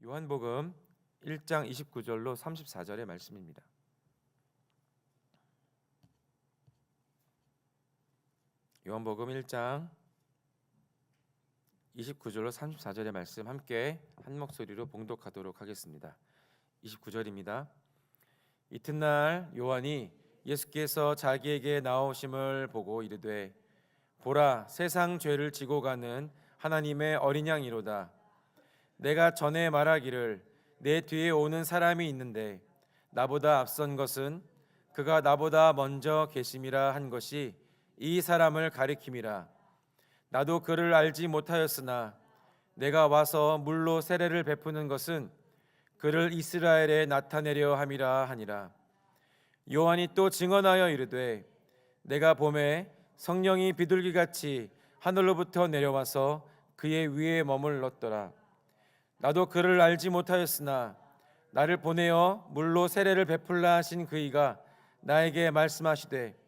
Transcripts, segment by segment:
요한복음 1장 29절로 34절의 말씀입니다. 요한복음 1장 29절로 34절의 말씀 함께 한 목소리로 봉독하도록 하겠습니다. 29절입니다. 이튿날 요한이 예수께서 자기에게 나오심을 보고 이르되 보라, 세상 죄를 지고 가는 하나님의 어린 양이로다. 내가 전에 말하기를 내 뒤에 오는 사람이 있는데 나보다 앞선 것은 그가 나보다 먼저 계심이라 한 것이 이 사람을 가리킴이라. 나도 그를 알지 못하였으나 내가 와서 물로 세례를 베푸는 것은 그를 이스라엘에 나타내려 함이라 하니라. 요한이 또 증언하여 이르되 내가 보매 성령이 비둘기같이 하늘로부터 내려와서 그의 위에 머물렀더라. 나도 그를 알지 못하였으나 나를 보내어 물로 세례를 베풀라 하신 그이가 나에게 말씀하시되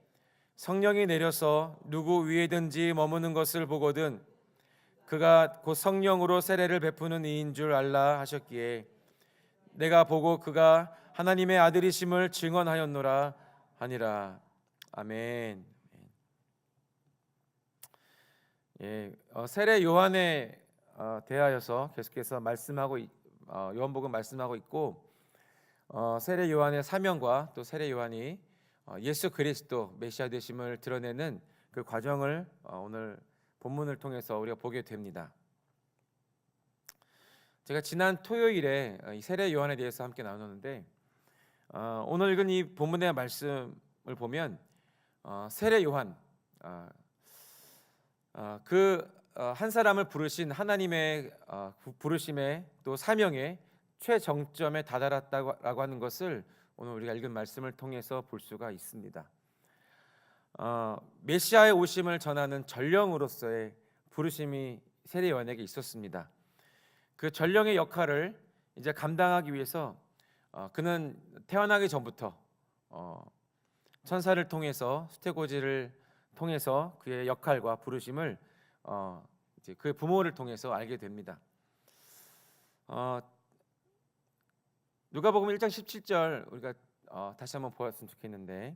성령이 내려서 누구 위에든지 머무는 것을 보거든 그가 곧 성령으로 세례를 베푸는 이인 줄 알라 하셨기에 내가 보고 그가 하나님의 아들이심을 증언하였노라 하니라. 아멘. 세례 요한에 대하여서 계속해서 말씀하고 요한복음 말씀하고 있고 세례 요한의 사명과 또 세례 요한이 예수 그리스도 메시아 되심을 드러내는 그 과정을 오늘 본문을 통해서 우리가 보게 됩니다. 제가 지난 토요일에 이 세례 요한에 대해서 함께 나눴는데 오늘 읽은 이 본문의 말씀을 보면 세례 요한 한 사람을 부르신 하나님의 부르심의 또 사명의 최정점에 다다랐다고 하는 것을 오늘 우리가 읽은 말씀을 통해서 볼 수가 있습니다. 메시아의 오심을 전하는 전령으로서의 부르심이 세례 요한에게 있었습니다. 그 전령의 역할을 이제 감당하기 위해서 그는 태어나기 전부터 천사를 통해서 수태고지를 통해서 그의 역할과 부르심을 이제 그 부모를 통해서 알게 됩니다. 누가복음 1장 17절 우리가 다시 한번 보았으면 좋겠는데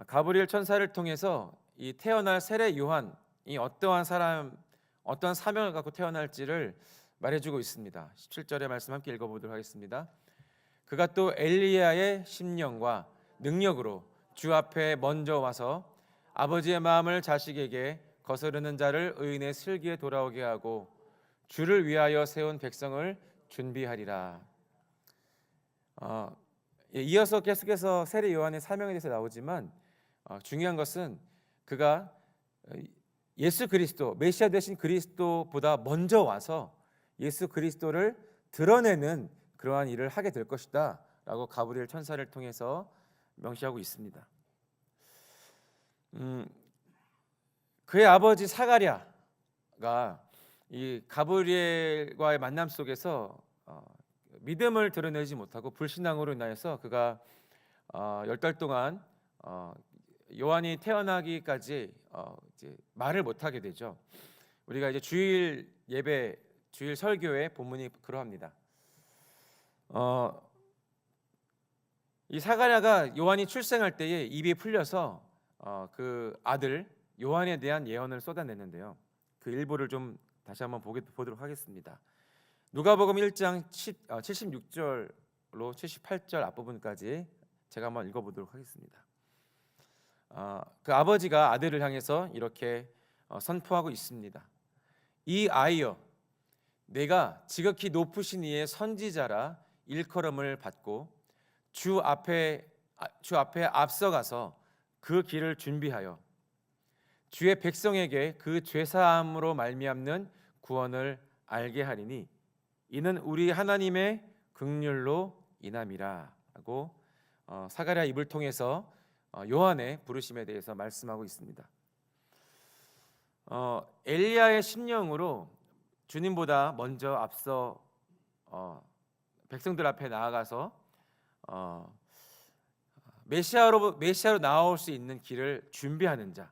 가브리엘 천사를 통해서 이 태어날 세례 요한이 어떠한 사명을 갖고 태어날지를 말해주고 있습니다. 17절의 말씀 함께 읽어보도록 하겠습니다. 그가 또 엘리야의 심령과 능력으로 주 앞에 먼저 와서 아버지의 마음을 자식에게 거스르는 자를 의인의 슬기에 돌아오게 하고 주를 위하여 세운 백성을 준비하리라. 이어서 계속해서 세례 요한의 사명에 대해서 나오지만 중요한 것은 그가 예수 그리스도 메시아 되신 그리스도보다 먼저 와서 예수 그리스도를 드러내는 그러한 일을 하게 될 것이다 라고 가브리엘 천사를 통해서 명시하고 있습니다. 그의 아버지 사가랴가 이 가브리엘과의 만남 속에서 믿음을 드러내지 못하고 불신앙으로 인하여서 그가 10달 동안 요한이 태어나기까지 이제 말을 못하게 되죠. 우리가 이제 주일 예배, 주일 설교의 본문이 그러합니다. 이 사가랴가 요한이 출생할 때에 입이 풀려서 그 아들 요한에 대한 예언을 쏟아냈는데요. 그 일부를 좀 다시 한번 보도록 하겠습니다. 누가복음 1장 76절로 78절 앞부분까지 제가 한번 읽어보도록 하겠습니다. 그 아버지가 아들을 향해서 이렇게 선포하고 있습니다. 이 아이여, 내가 지극히 높으신 이의 선지자라 일컬음을 받고 주 앞에 앞서가서 그 길을 준비하여 주의 백성에게 그 죄사함으로 말미암는 구원을 알게 하리니 이는 우리 하나님의 긍휼로 인함이라 하고 사가랴 입을 통해서 요한의 부르심에 대해서 말씀하고 있습니다. 엘리야의 심령으로 주님보다 먼저 앞서 백성들 앞에 나아가서 메시아로 나올 수 있는 길을 준비하는 자,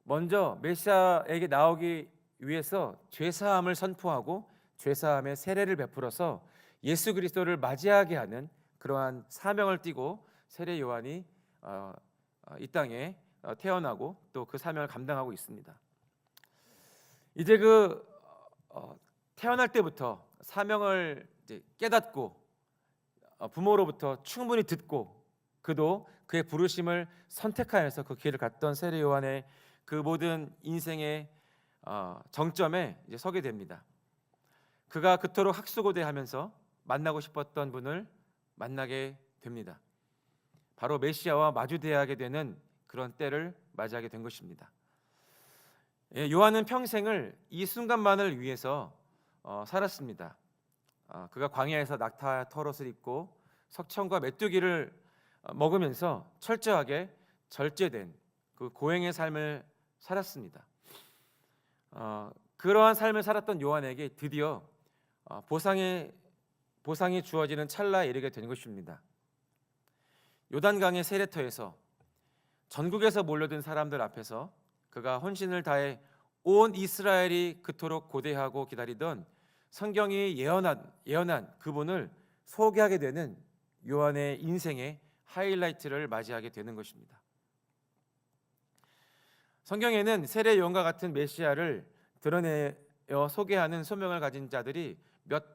먼저 메시아에게 나오기 위해서 죄사함을 선포하고 죄사함의 세례를 베풀어서 예수 그리스도를 맞이하게 하는 그러한 사명을 띠고 세례 요한이 이 땅에 태어나고 또 그 사명을 감당하고 있습니다. 이제 태어날 때부터 사명을 이제 깨닫고 부모로부터 충분히 듣고 그도 그의 부르심을 선택하여서 그 길을 갔던 세례 요한의 그 모든 인생의 정점에 이제 서게 됩니다. 그가 그토록 학수고대하면서 만나고 싶었던 분을 만나게 됩니다. 바로 메시아와 마주대하게 되는 그런 때를 맞이하게 된 것입니다. 요한은 평생을 이 순간만을 위해서 살았습니다. 그가 광야에서 낙타 털옷을 입고 석청과 메뚜기를 먹으면서 철저하게 절제된 그 고행의 삶을 살았습니다. 그러한 삶을 살았던 요한에게 드디어 보상이 주어지는 찰나에 이르게 된 것입니다. 요단강의 세례터에서 전국에서 몰려든 사람들 앞에서 그가 혼신을 다해 온 이스라엘이 그토록 고대하고 기다리던 성경이 예언한 그분을 소개하게 되는 요한의 인생의 하이라이트를 맞이하게 되는 것입니다. 성경에는 세례 요한과 같은 메시아를 드러내어 소개하는 소명을 가진 자들이 몇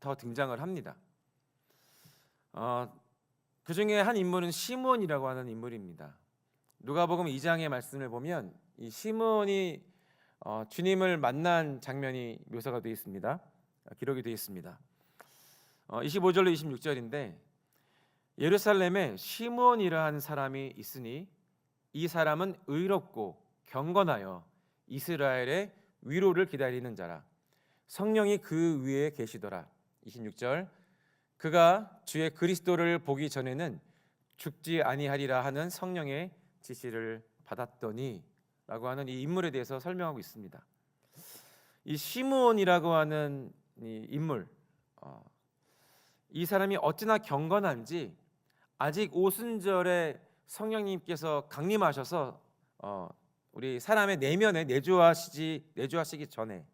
더 등장을 합니다. 그 중에 한 인물은 시므온이라고 하는 인물입니다. 누가복음 2장의 말씀을 보면 이 시므온이 주님을 만난 장면이 묘사가 되어 있습니다. 기록이 되어 있습니다. 25절로 26절인데 예루살렘에 시므온이라는 사람이 있으니 이 사람은 의롭고 경건하여 이스라엘의 위로를 기다리는 자라. 성령이 그 위에 계시더라. 26절 그가 주의 그리스도를 보기 전에는 죽지 아니하리라 하는 성령의 지시를 받았더니 라고 하는 이 인물에 대해서 설명하고 있습니다. 이 시므온이라고 하는 이 인물, 이 사람이 어찌나 경건한지 아직 오순절에 성령님께서 강림하셔서 우리 사람의 내면에 내주하시기 전에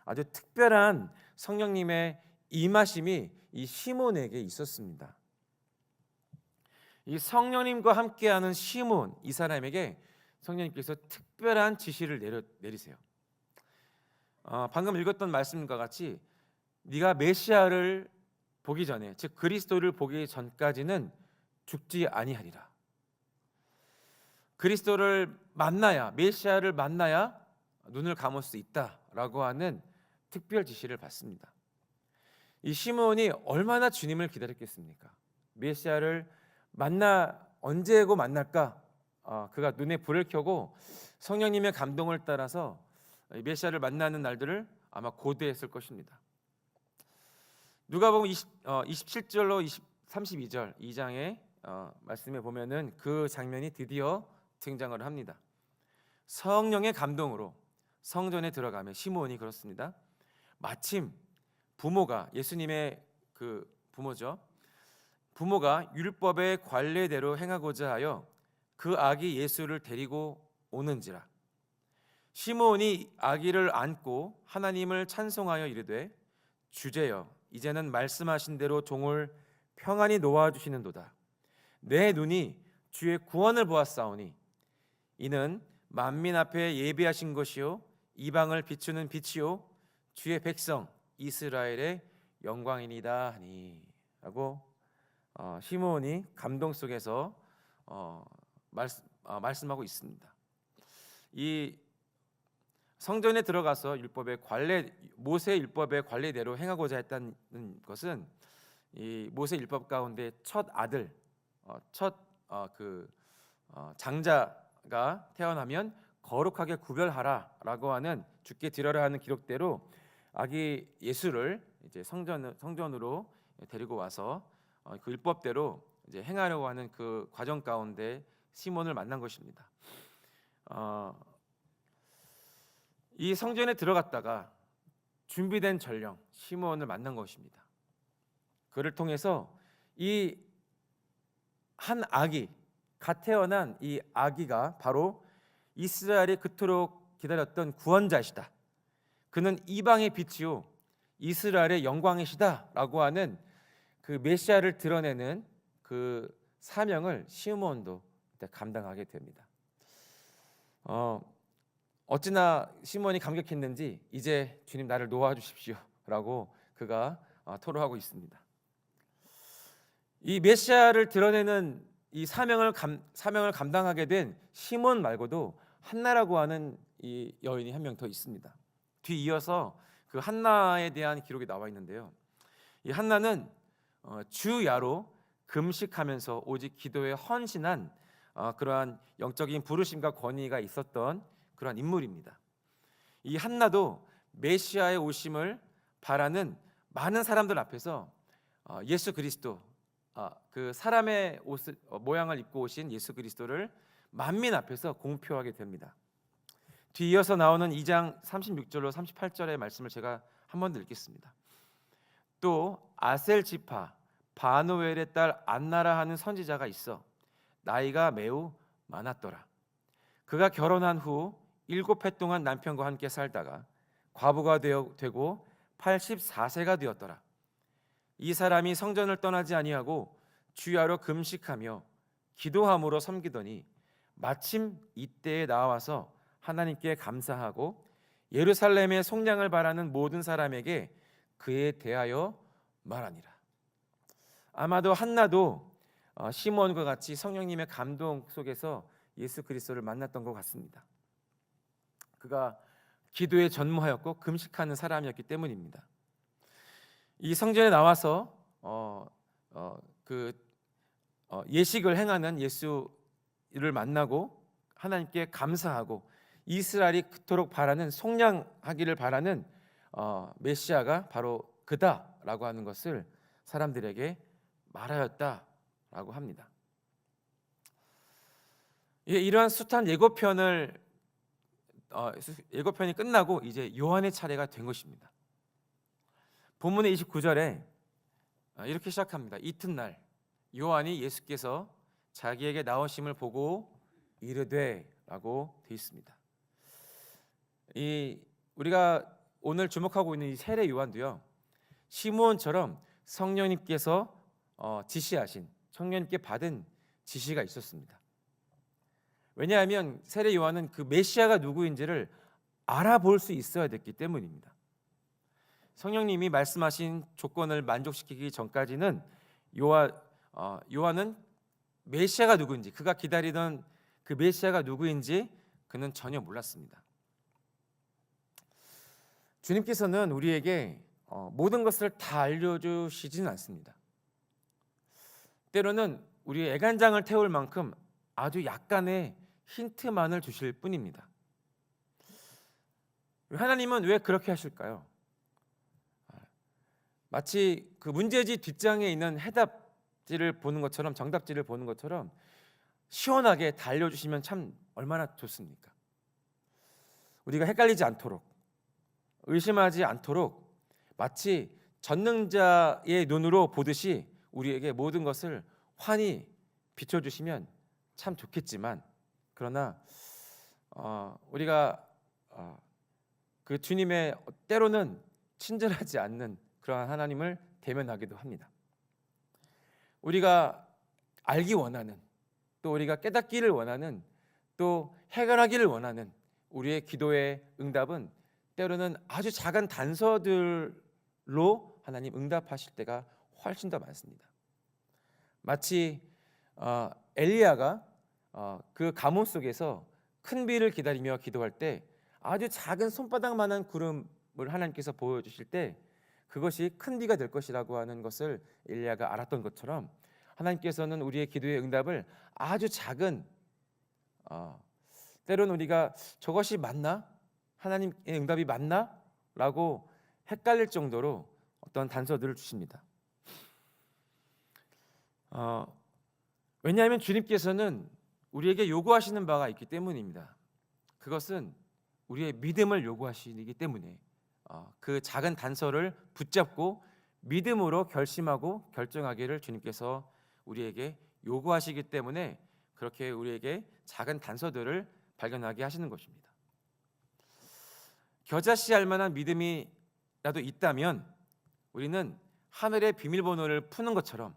아주 특별한 성령님의 임하심이 이 시몬에게 있었습니다. 이 성령님과 함께하는 시몬 이 사람에게 성령님께서 특별한 지시를 내리세요. 방금 읽었던 말씀과 같이 네가 메시아를 보기 전에 즉 그리스도를 보기 전까지는 죽지 아니하리라. 그리스도를 만나야 메시아를 만나야 눈을 감을 수 있다라고 하는 특별 지시를 받습니다. 이 시몬이 얼마나 주님을 기다렸겠습니까? 메시아를 언제고 만날까? 그가 눈에 불을 켜고 성령님의 감동을 따라서 메시아를 만나는 날들을 아마 고대했을 것입니다. 누가복음 27절로 32절 2장의 말씀에 보면은 그 장면이 드디어 등장을 합니다. 성령의 감동으로 성전에 들어가면 시므온이 그렇습니다. 마침 부모가 예수님의 그 부모죠. 부모가 율법의 관례대로 행하고자 하여 그 아기 예수를 데리고 오는지라. 시므온이 아기를 안고 하나님을 찬송하여 이르되 주제여 이제는 말씀하신 대로 종을 평안히 놓아주시는도다. 내 눈이 주의 구원을 보았사오니 이는 만민 앞에 예비하신 것이요 이방을 비추는 빛이요 주의 백성 이스라엘의 영광이니이다 하니 라고 시므온이 감동 속에서 말씀하고 있습니다. 이 성전에 들어가서 모세 율법의 관례대로 행하고자 했다는 것은 이 모세 율법 가운데 첫 아들, 장자가 태어나면 거룩하게 구별하라라고 하는 주께 드려라 하는 기록대로 아기 예수를 이제 성전으로 데리고 와서 그 율법대로 이제 행하려고 하는 그 과정 가운데 시몬을 만난 것입니다. 이 성전에 들어갔다가 준비된 전령 시몬을 만난 것입니다. 그를 통해서 이 한 아기, 갓 태어난 이 아기가 바로 이스라엘이 그토록 기다렸던 구원자시다. 그는 이방의 빛이요 이스라엘의 영광이시다라고 하는 그 메시아를 드러내는 그 사명을 시므온도 감당하게 됩니다. 어찌나 시므온이 감격했는지 이제 주님 나를 놓아주십시오라고 그가 토로하고 있습니다. 이 메시아를 드러내는 이 사명을 감당하게 된 시므온 말고도 한나라고 하는 이 여인이 한 명 더 있습니다. 뒤이어서 그 한나에 대한 기록이 나와 있는데요. 이 한나는 주야로 금식하면서 오직 기도에 헌신한 그러한 영적인 부르심과 권위가 있었던 그러한 인물입니다. 이 한나도 메시아의 오심을 바라는 많은 사람들 앞에서 예수 그리스도, 그 사람의 모양을 입고 오신 예수 그리스도를 만민 앞에서 공표하게 됩니다. 뒤이어서 나오는 2장 36절로 38절의 말씀을 제가 한 번 더 읽겠습니다. 또 아셀 지파 바누엘의 딸 안나라 하는 선지자가 있어 나이가 매우 많았더라. 그가 결혼한 후 7해 동안 남편과 함께 살다가 과부가 되고 84세가 되었더라. 이 사람이 성전을 떠나지 아니하고 주야로 금식하며 기도함으로 섬기더니 마침 이때에 나와서 하나님께 감사하고 예루살렘의 속량을 바라는 모든 사람에게 그에 대하여 말하니라. 아마도 한나도 시므온과 같이 성령님의 감동 속에서 예수 그리스도를 만났던 것 같습니다. 그가 기도에 전무하였고 금식하는 사람이었기 때문입니다. 이 성전에 나와서 예식을 행하는 예수를 만나고 하나님께 감사하고 이스라엘이 그토록 바라는 속량하기를 바라는 메시아가 바로 그다라고 하는 것을 사람들에게 말하였다라고 합니다. 이러한 숱한 예고편이 끝나고 이제 요한의 차례가 된 것입니다. 본문의 29절에 이렇게 시작합니다. 이튿날 요한이 예수께서 자기에게 나오심을 보고 이르되라고 되어 있습니다. 우리가 오늘 주목하고 있는 이 세례 요한도요, 시므온처럼 성령님께서 지시하신, 성령님께 받은 지시가 있었습니다. 왜냐하면 세례 요한은 그 메시아가 누구인지를 알아볼 수 있어야 됐기 때문입니다. 성령님이 말씀하신 조건을 만족시키기 전까지는 요한은 메시아가 누구인지, 그가 기다리던 그 메시아가 누구인지 그는 전혀 몰랐습니다. 주님께서는 우리에게 모든 것을 다 알려주시지는 않습니다. 때로는 우리의 애간장을 태울 만큼 아주 약간의 힌트만을 주실 뿐입니다. 하나님은 왜 그렇게 하실까요? 마치 그 문제지 뒷장에 있는 해답지를 보는 것처럼, 정답지를 보는 것처럼 시원하게 다 알려주시면 참 얼마나 좋습니까? 우리가 헷갈리지 않도록, 의심하지 않도록 마치 전능자의 눈으로 보듯이 우리에게 모든 것을 환히 비춰주시면 참 좋겠지만, 그러나 우리가 그 주님의 때로는 친절하지 않는 그러한 하나님을 대면하기도 합니다. 우리가 알기 원하는, 또 우리가 깨닫기를 원하는, 또 해결하기를 원하는 우리의 기도의 응답은 때로는 아주 작은 단서들로 하나님 응답하실 때가 훨씬 더 많습니다. 마치 엘리야가 그 가뭄 속에서 큰 비를 기다리며 기도할 때 아주 작은 손바닥만한 구름을 하나님께서 보여주실 때 그것이 큰 비가 될 것이라고 하는 것을 엘리야가 알았던 것처럼, 하나님께서는 우리의 기도의 응답을 아주 작은, 때로는 우리가 저것이 맞나? 하나님의 응답이 맞나? 라고 헷갈릴 정도로 어떤 단서들을 주십니다. 왜냐하면 주님께서는 우리에게 요구하시는 바가 있기 때문입니다. 그것은 우리의 믿음을 요구하시기 때문에 그 작은 단서를 붙잡고 믿음으로 결심하고 결정하기를 주님께서 우리에게 요구하시기 때문에 그렇게 우리에게 작은 단서들을 발견하게 하시는 것입니다. 겨자씨 할 만한 믿음이라도 있다면 우리는 하늘의 비밀번호를 푸는 것처럼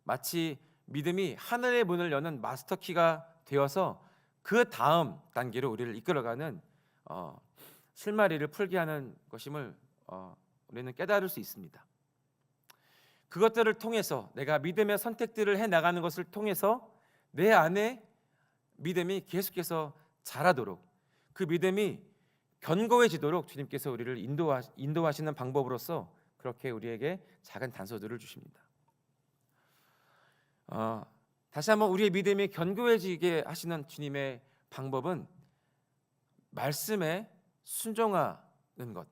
마치 믿음이 하늘의 문을 여는 마스터키가 되어서 그 다음 단계로 우리를 이끌어가는 실마리를 풀게 하는 것임을 우리는 깨달을 수 있습니다. 그것들을 통해서 내가 믿음의 선택들을 해나가는 것을 통해서 내 안에 믿음이 계속해서 자라도록, 그 믿음이 견고해지도록 주님께서 우리를 인도하시는 방법으로서 그렇게 우리에게 작은 단서들을 주십니다. 다시 한번 우리의 믿음이 견고해지게 하시는 주님의 방법은 말씀에 순종하는 것,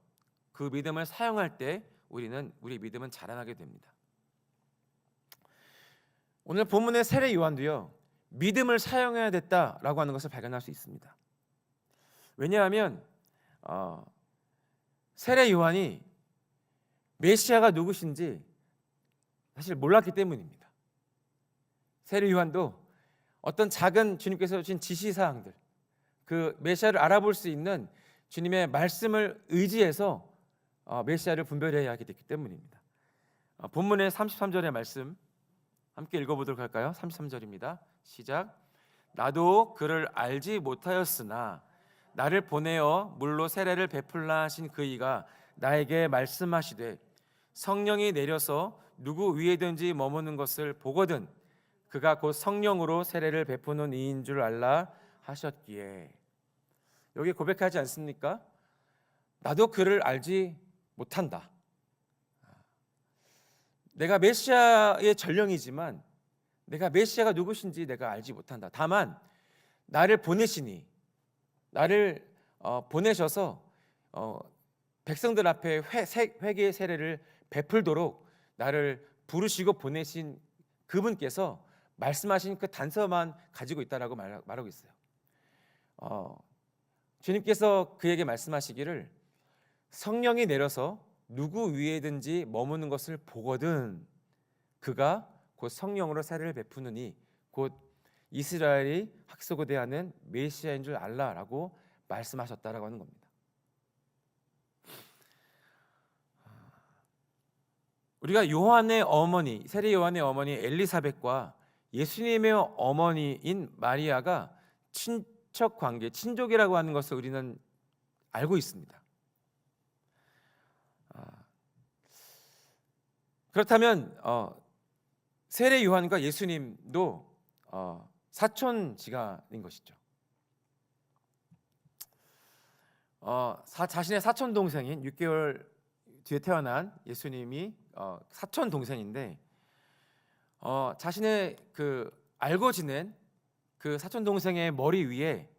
그 믿음을 사용할 때 우리 믿음은 자라나게 됩니다. 오늘 본문의 세례 요한도요, 믿음을 사용해야 됐다라고 하는 것을 발견할 수 있습니다. 왜냐하면 세례 요한이 메시아가 누구신지 사실 몰랐기 때문입니다. 세례 요한도 어떤 작은 주님께서 주신 지시사항들, 그 메시아를 알아볼 수 있는 주님의 말씀을 의지해서 메시아를 분별해야 하게 됐기 때문입니다. 본문의 33절의 말씀 함께 읽어보도록 할까요? 33절입니다. 시작. 나도 그를 알지 못하였으나 나를 보내어 물로 세례를 베풀라 하신 그이가 나에게 말씀하시되 성령이 내려서 누구 위에든지 머무는 것을 보거든 그가 곧 성령으로 세례를 베푸는 이인 줄 알라 하셨기에. 여기 고백하지 않습니까? 나도 그를 알지 못한다. 내가 메시아의 전령이지만 내가 메시아가 누구신지 내가 알지 못한다. 다만 나를 보내시니, 나를 보내셔서 백성들 앞에 회개의 세례를 베풀도록 나를 부르시고 보내신 그분께서 말씀하신 그 단서만 가지고 있다라고 말하고 있어요. 주님께서 그에게 말씀하시기를 성령이 내려서 누구 위에든지 머무는 것을 보거든 그가 곧 성령으로 세례를 베푸느니 곧 이스라엘이 학소고대하는 메시아인 줄 알라라고 말씀하셨다라고 하는 겁니다. 우리가 요한의 어머니, 세례 요한의 어머니 엘리사벳과 예수님의 어머니인 마리아가 친척 관계, 친족이라고 하는 것을 우리는 알고 있습니다. 그렇다면 세례 요한과 예수님도 사촌지간인 것이죠. 자신의 사촌 동생인 6개월 뒤에 태어난 예수님이 사촌 동생인데 자신의 그 알고 지낸 그 사촌 동생의 머리 위에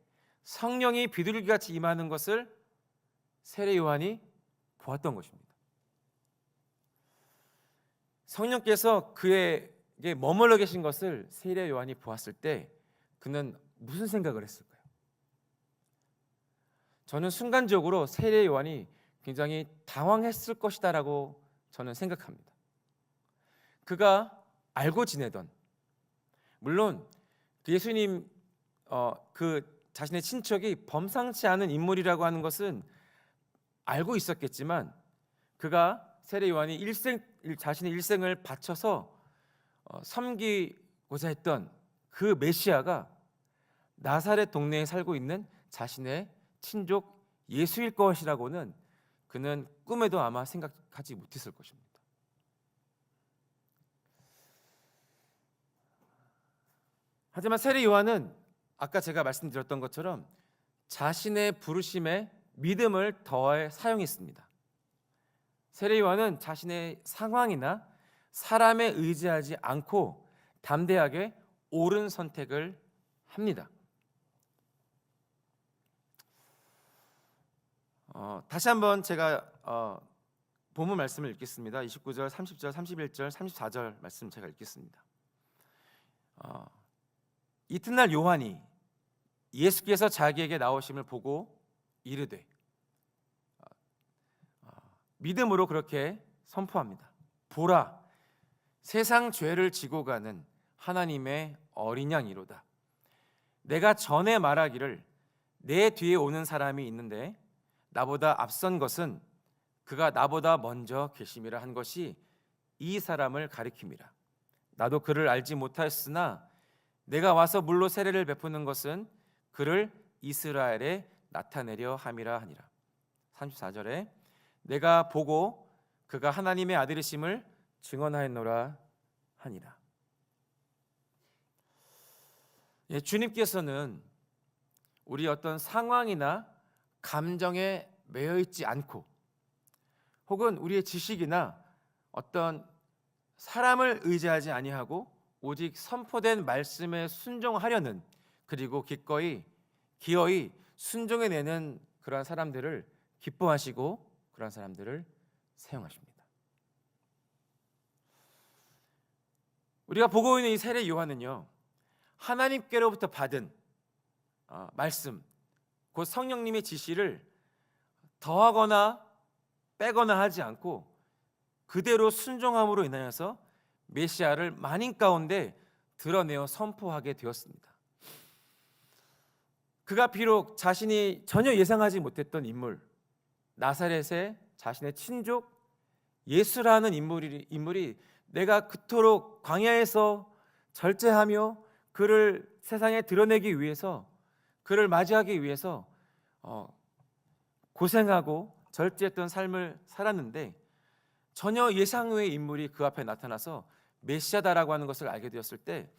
성령이 비둘기같이 임하는 것을 세례 요한이 보았던 것입니다. 성령께서 그에게 머물러 계신 것을 세례 요한이 보았을 때 그는 무슨 생각을 했을까요? 저는 순간적으로 세례 요한이 굉장히 당황했을 것이다라고 저는 생각합니다. 그가 알고 지내던, 물론 예수님 그 자신의 친척이 범상치 않은 인물이라고 하는 것은 알고 있었겠지만 그가 세례 요한이 자신의 일생을 바쳐서 섬기고자 했던 그 메시아가 나사렛 동네에 살고 있는 자신의 친족 예수일 것이라고는 그는 꿈에도 아마 생각하지 못했을 것입니다. 하지만 세례 요한은 아까 제가 말씀드렸던 것처럼 자신의 부르심에 믿음을 더해 사용했습니다. 세례 요한은 자신의 상황이나 사람에 의지하지 않고 담대하게 옳은 선택을 합니다. 다시 한번 제가 본문 말씀을 읽겠습니다. 29절, 30절, 31절, 34절 말씀 제가 읽겠습니다. 이튿날 요한이 예수께서 자기에게 나오심을 보고 이르되, 믿음으로 그렇게 선포합니다. 보라, 세상 죄를 지고 가는 하나님의 어린 양이로다. 내가 전에 말하기를 내 뒤에 오는 사람이 있는데 나보다 앞선 것은 그가 나보다 먼저 계심이라 한 것이 이 사람을 가리킴이라. 나도 그를 알지 못하였으나 내가 와서 물로 세례를 베푸는 것은 그를 이스라엘에 나타내려 함이라 하니라. 34절에 내가 보고 그가 하나님의 아들이심을 증언하였노라 하니라. 주님께서는 우리 어떤 상황이나 감정에 매여 있지 않고, 혹은 우리의 지식이나 어떤 사람을 의지하지 아니하고 오직 선포된 말씀에 순종하려는, 그리고 기어이 순종해내는 그러한 사람들을 기뻐하시고 그러한 사람들을 사용하십니다. 우리가 보고 있는 이 세례 요한은요, 하나님께로부터 받은 말씀, 곧 성령님의 지시를 더하거나 빼거나 하지 않고 그대로 순종함으로 인하여서 메시아를 만인 가운데 드러내어 선포하게 되었습니다. 그가 비록 자신이 전혀 예상하지 못했던 인물, 나사렛의 자신의 친족 예수라는 인물이 내가 그토록 광야에서 절제하며 그를 세상에 드러내기 위해서, 그를 맞이하기 위해서 고생하고 절제했던 삶을 살았는데, 전혀 예상 외의 인물이 그 앞에 나타나서 메시아다라고 하는 것을 알게 되었을 때,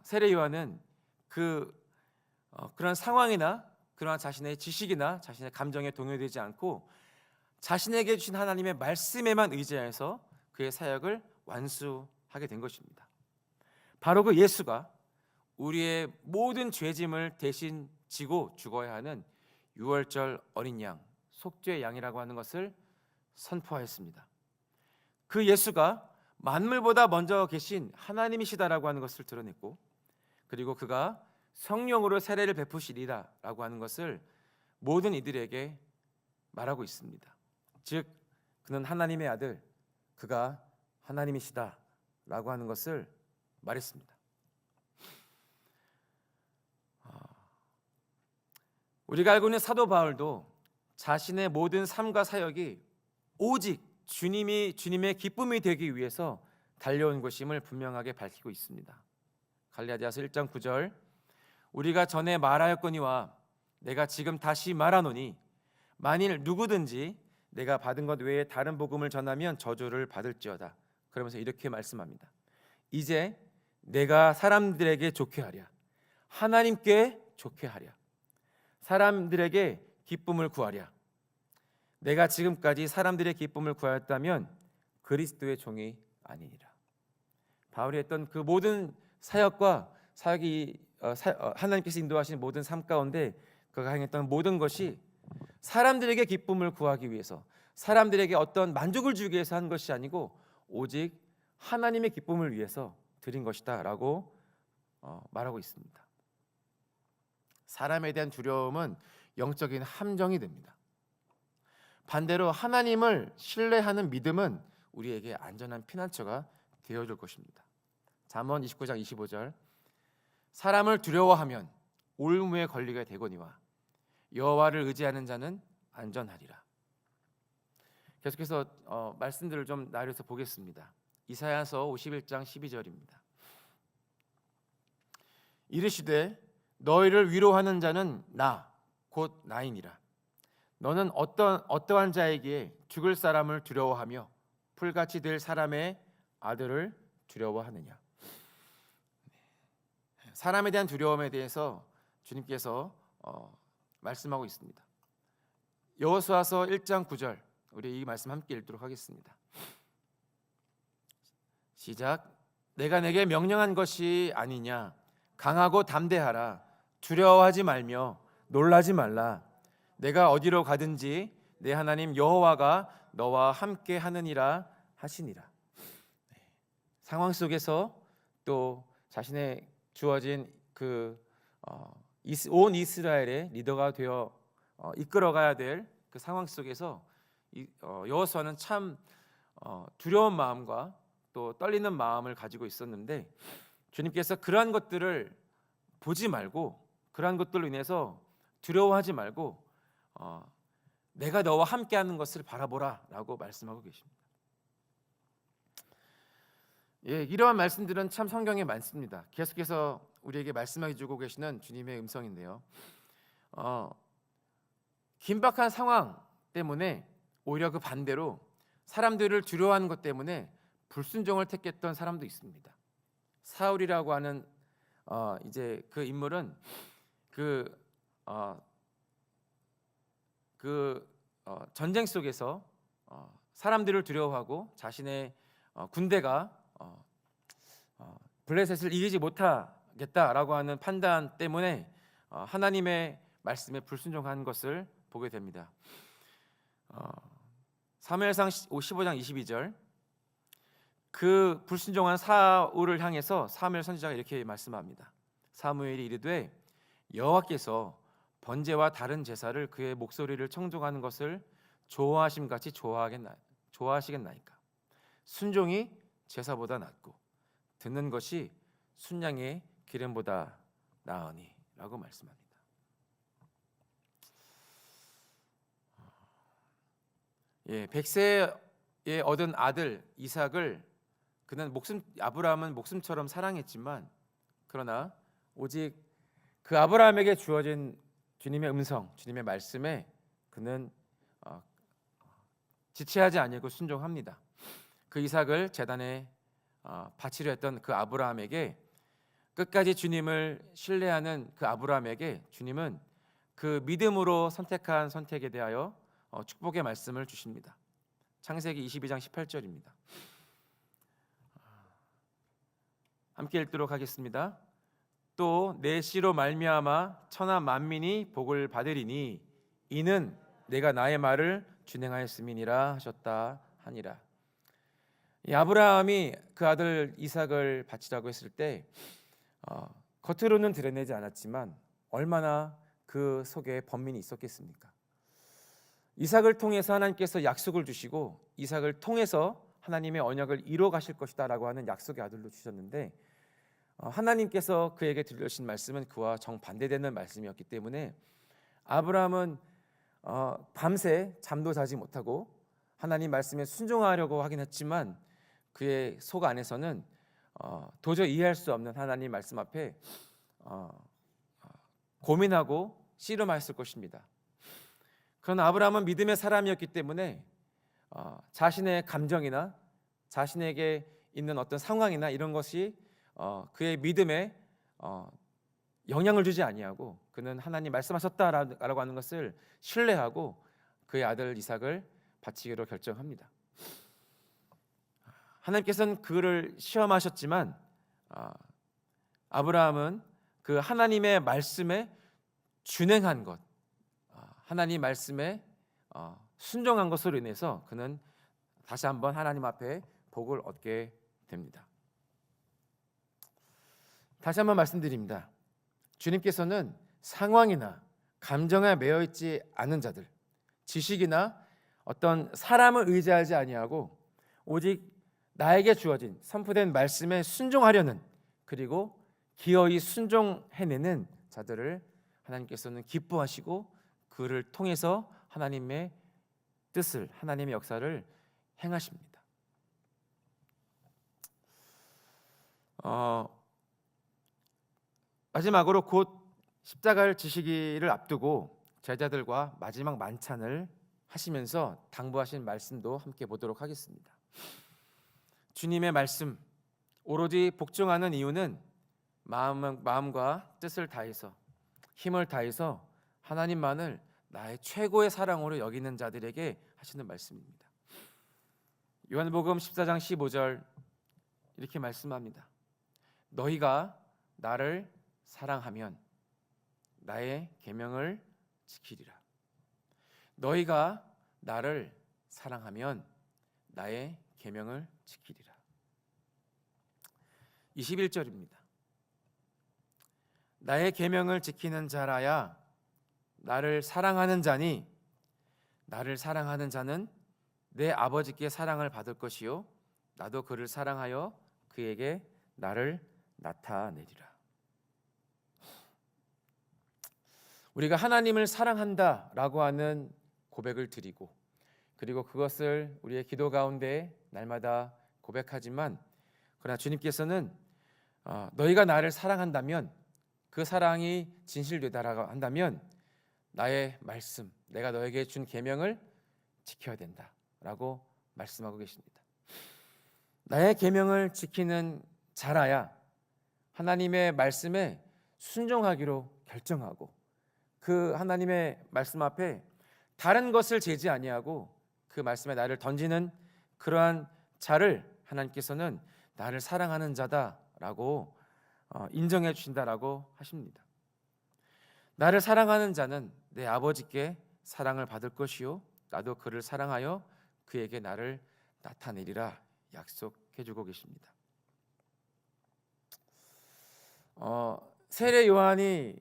세례 요한은 그런 상황이나 그러한 자신의 지식이나 자신의 감정에 동요되지 않고 자신에게 주신 하나님의 말씀에만 의지하여서 그의 사역을 완수하게 된 것입니다. 바로 그 예수가 우리의 모든 죄짐을 대신 지고 죽어야 하는 유월절 어린 양, 속죄의 양이라고 하는 것을 선포하였습니다. 그 예수가 만물보다 먼저 계신 하나님이시다라고 하는 것을 드러냈고, 그리고 그가 성령으로 세례를 베푸시리라라고 하는 것을 모든 이들에게 말하고 있습니다. 즉 그는 하나님의 아들, 그가 하나님이시다라고 하는 것을 말했습니다. 우리가 알고 있는 사도 바울도 자신의 모든 삶과 사역이 오직 주님의 기쁨이 되기 위해서 달려온 것임을 분명하게 밝히고 있습니다. 갈라디아서 1장 9절, 우리가 전에 말하였거니와 내가 지금 다시 말하노니 만일 누구든지 내가 받은 것 외에 다른 복음을 전하면 저주를 받을지어다. 그러면서 이렇게 말씀합니다. 이제 내가 사람들에게 좋게 하랴, 하나님께 좋게 하랴, 사람들에게 기쁨을 구하랴. 내가 지금까지 사람들의 기쁨을 구하였다면 그리스도의 종이 아니니라. 바울이 했던 그 모든 사역이 하나님께서 인도하신 모든 삶 가운데 그가 행했던 모든 것이 사람들에게 기쁨을 구하기 위해서, 사람들에게 어떤 만족을 주기 위해서 한 것이 아니고 오직 하나님의 기쁨을 위해서 드린 것이다 라고 말하고 있습니다. 사람에 대한 두려움은 영적인 함정이 됩니다. 반대로 하나님을 신뢰하는 믿음은 우리에게 안전한 피난처가 되어줄 것입니다. 잠언 29장 25절, 사람을 두려워하면 올무에 걸리게 되거니와 여호와를 의지하는 자는 안전하리라. 계속해서 말씀들을 좀 나열해서 보겠습니다. 이사야서 51장 12절입니다. 이르시되 너희를 위로하는 자는 나 곧 나이니라. 너는 어떠한 자에게 죽을 사람을 두려워하며 풀같이 될 사람의 아들을 두려워하느냐. 사람에 대한 두려움에 대해서 주님께서 말씀하고 있습니다. 여호수아서 1장 9절, 우리 이 말씀 함께 읽도록 하겠습니다. 시작. 내가 내게 명령한 것이 아니냐. 강하고 담대하라. 두려워하지 말며 놀라지 말라. 내가 어디로 가든지 내 하나님 여호와가 너와 함께 하느니라 하시니라. 상황 속에서 또 자신의 주어진 온 이스라엘의 리더가 되어 이끌어가야 될 그 상황 속에서 여호수아는 참 두려운 마음과 또 떨리는 마음을 가지고 있었는데, 주님께서 그러한 것들을 보지 말고, 그러한 것들로 인해서 두려워하지 말고 내가 너와 함께하는 것을 바라보라라고 말씀하고 계십니다. 예, 이러한 말씀들은 참 성경에 많습니다. 계속해서 우리에게 말씀해 주고 계시는 주님의 음성인데요. 긴박한 상황 때문에 오히려 그 반대로 사람들을 두려워하는 것 때문에 불순종을 택했던 사람도 있습니다. 사울이라고 하는 이제 그 인물은 전쟁 속에서 사람들을 두려워하고 자신의 군대가 블레셋을 이기지 못하겠다라고 하는 판단 때문에 하나님의 말씀에 불순종한 것을 보게 됩니다. 사무엘상 15장 22절, 그 불순종한 사울을 향해서 사무엘 선지자가 이렇게 말씀합니다. 사무엘이 이르되 여호와께서 번제와 다른 제사를 그의 목소리를 청종하는 것을 좋아하심 같이 좋아하시겠나이까. 순종이 제사보다 낫고 듣는 것이 순양의 기름보다 나으니 라고 말씀합니다. 예, 100세에 얻은 아들 이삭을 아브라함은 목숨처럼 사랑했지만, 그러나 오직 그 아브라함에게 주어진 주님의 음성, 주님의 말씀에 그는 지체하지 아니고 순종합니다. 그 이삭을 제단에 바치려 했던 그 아브라함에게, 끝까지 주님을 신뢰하는 그 아브라함에게 주님은 그 믿음으로 선택한 선택에 대하여 축복의 말씀을 주십니다. 창세기 22장 18절입니다. 함께 읽도록 하겠습니다. 또 내 씨로 말미암아 천하 만민이 복을 받으리니 이는 내가 나의 말을 준행하였음이니라 하셨다 하니라. 이 아브라함이 그 아들 이삭을 바치라고 했을 때 겉으로는 드러내지 않았지만 얼마나 그 속에 번민이 있었겠습니까? 이삭을 통해서 하나님께서 약속을 주시고 이삭을 통해서 하나님의 언약을 이루어 가실 것이다 라고 하는 약속의 아들로 주셨는데, 하나님께서 그에게 들려주신 말씀은 그와 정반대되는 말씀이었기 때문에 아브라함은 밤새 잠도 자지 못하고 하나님 말씀에 순종하려고 하긴 했지만 그의 속 안에서는 도저히 이해할 수 없는 하나님 말씀 앞에 고민하고 씨름하였을 것입니다. 그러나 아브라함은 믿음의 사람이었기 때문에 자신의 감정이나 자신에게 있는 어떤 상황이나 이런 것이 그의 믿음에 영향을 주지 아니하고 그는 하나님 말씀하셨다라고 하는 것을 신뢰하고 그의 아들 이삭을 바치기로 결정합니다. 하나님께서는 그를 시험하셨지만 아브라함은 그 하나님의 말씀에 준행한 것, 하나님 말씀에 순종한 것으로 인해서 그는 다시 한번 하나님 앞에 복을 얻게 됩니다. 다시 한번 말씀드립니다. 주님께서는 상황이나 감정에 매여 있지 않은 자들, 지식이나 어떤 사람을 의지하지 아니하고 오직 나에게 주어진 선포된 말씀에 순종하려는, 그리고 기어이 순종해내는 자들을 하나님께서는 기뻐하시고 그를 통해서 하나님의 뜻을, 하나님의 역사를 행하십니다. 마지막으로 곧 십자가를 지시기를 앞두고 제자들과 마지막 만찬을 하시면서 당부하신 말씀도 함께 보도록 하겠습니다. 주님의 말씀 오로지 복종하는 이유는 마음과 뜻을 다해서, 힘을 다해서 하나님만을 나의 최고의 사랑으로 여기는 자들에게 하시는 말씀입니다. 요한복음 14장 15절 이렇게 말씀합니다. 너희가 나를 사랑하면 나의 계명을 지키리라. 너희가 나를 사랑하면 나의 계명을 지키리라. 21절입니다. 나의 계명을 지키는 자라야 나를 사랑하는 자니 나를 사랑하는 자는 내 아버지께 사랑을 받을 것이요 나도 그를 사랑하여 그에게 나를 나타내리라. 우리가 하나님을 사랑한다라고 하는 고백을 드리고, 그리고 그것을 우리의 기도 가운데 날마다 고백하지만, 그러나 주님께서는 너희가 나를 사랑한다면, 그 사랑이 진실되다라고 한다면 나의 말씀, 내가 너에게 준 계명을 지켜야 된다라고 말씀하고 계십니다. 나의 계명을 지키는 자라야 하나님의 말씀에 순종하기로 결정하고, 그 하나님의 말씀 앞에 다른 것을 제지 아니하고 그 말씀에 나를 던지는 그러한 자를 하나님께서는 나를 사랑하는 자다라고 인정해 주신다라고 하십니다. 나를 사랑하는 자는 내 아버지께 사랑을 받을 것이요 나도 그를 사랑하여 그에게 나를 나타내리라 약속해 주고 계십니다. 세례 요한이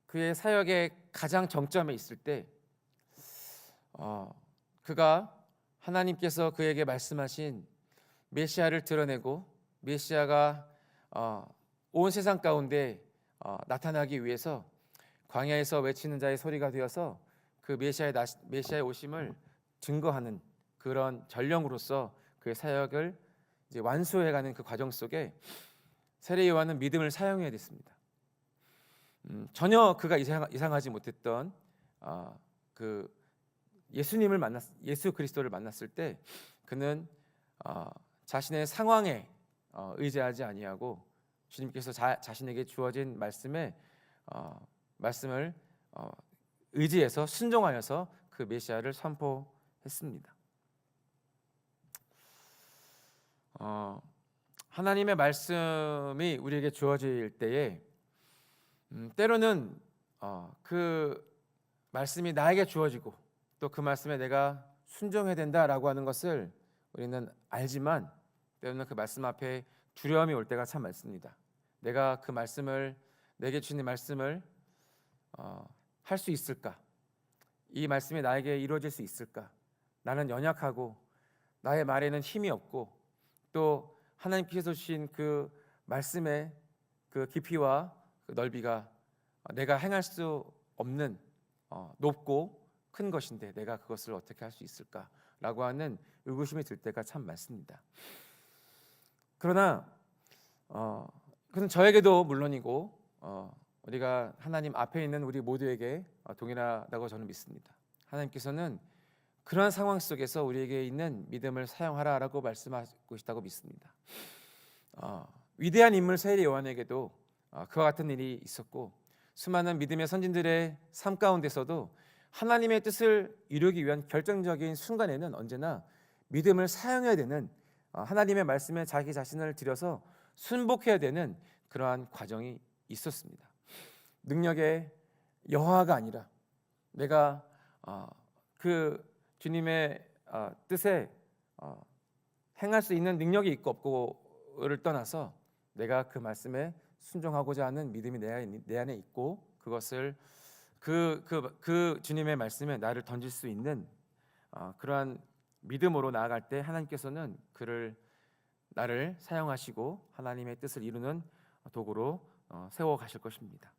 그의 사역의 가장 정점에 있을 때 그가 하나님께서 그에게 말씀하신 메시아를 드러내고 메시아가 온 세상 가운데 나타나기 위해서 광야에서 외치는 자의 소리가 되어서 그 메시아의 오심을 증거하는 그런 전령으로서 그의 사역을 이제 완수해가는 그 과정 속에 세례 요한은 믿음을 사용해야 됐습니다. 전혀 그가 이상하지 못했던 그 예수 그리스도를 만났을 때 그는 자신의 상황에 의지하지 아니하고 주님께서 자신에게 주어진 말씀을 의지해서 순종하여서 그 메시아를 선포했습니다. 하나님의 말씀이 우리에게 주어질 때에 때로는 그 말씀이 나에게 주어지고 또 그 말씀에 내가 순종해야 된다라고 하는 것을 우리는 알지만 때로는 그 말씀 앞에 두려움이 올 때가 참 많습니다. 내가 그 말씀을, 내게 주신 말씀을 할 수 있을까? 이 말씀이 나에게 이루어질 수 있을까? 나는 연약하고 나의 말에는 힘이 없고 또 하나님께서 주신 그 말씀의 그 깊이와 그 넓이가 내가 행할 수 없는 높고 큰 것인데 내가 그것을 어떻게 할 수 있을까라고 하는 의구심이 들 때가 참 많습니다. 그러나 그건 저에게도 물론이고 우리가 하나님 앞에 있는 우리 모두에게 동일하다고 저는 믿습니다. 하나님께서는 그러한 상황 속에서 우리에게 있는 믿음을 사용하라라고 말씀하고 있다고 믿습니다. 위대한 인물 세례 요한에게도 그와 같은 일이 있었고 수많은 믿음의 선진들의 삶 가운데서도 하나님의 뜻을 이루기 위한 결정적인 순간에는 언제나 믿음을 사용해야 되는, 하나님의 말씀에 자기 자신을 들여서 순복해야 되는 그러한 과정이 있었습니다. 능력의 여하가 아니라 내가 그 주님의 뜻에 행할 수 있는 능력이 있고 없고를 떠나서 내가 그 말씀에 순종하고자 하는 믿음이 내 안에 있고 그것을 그 주님의 말씀에 나를 던질 수 있는 그러한 믿음으로 나아갈 때 하나님께서는 나를 사용하시고 하나님의 뜻을 이루는 도구로 세워 가실 것입니다.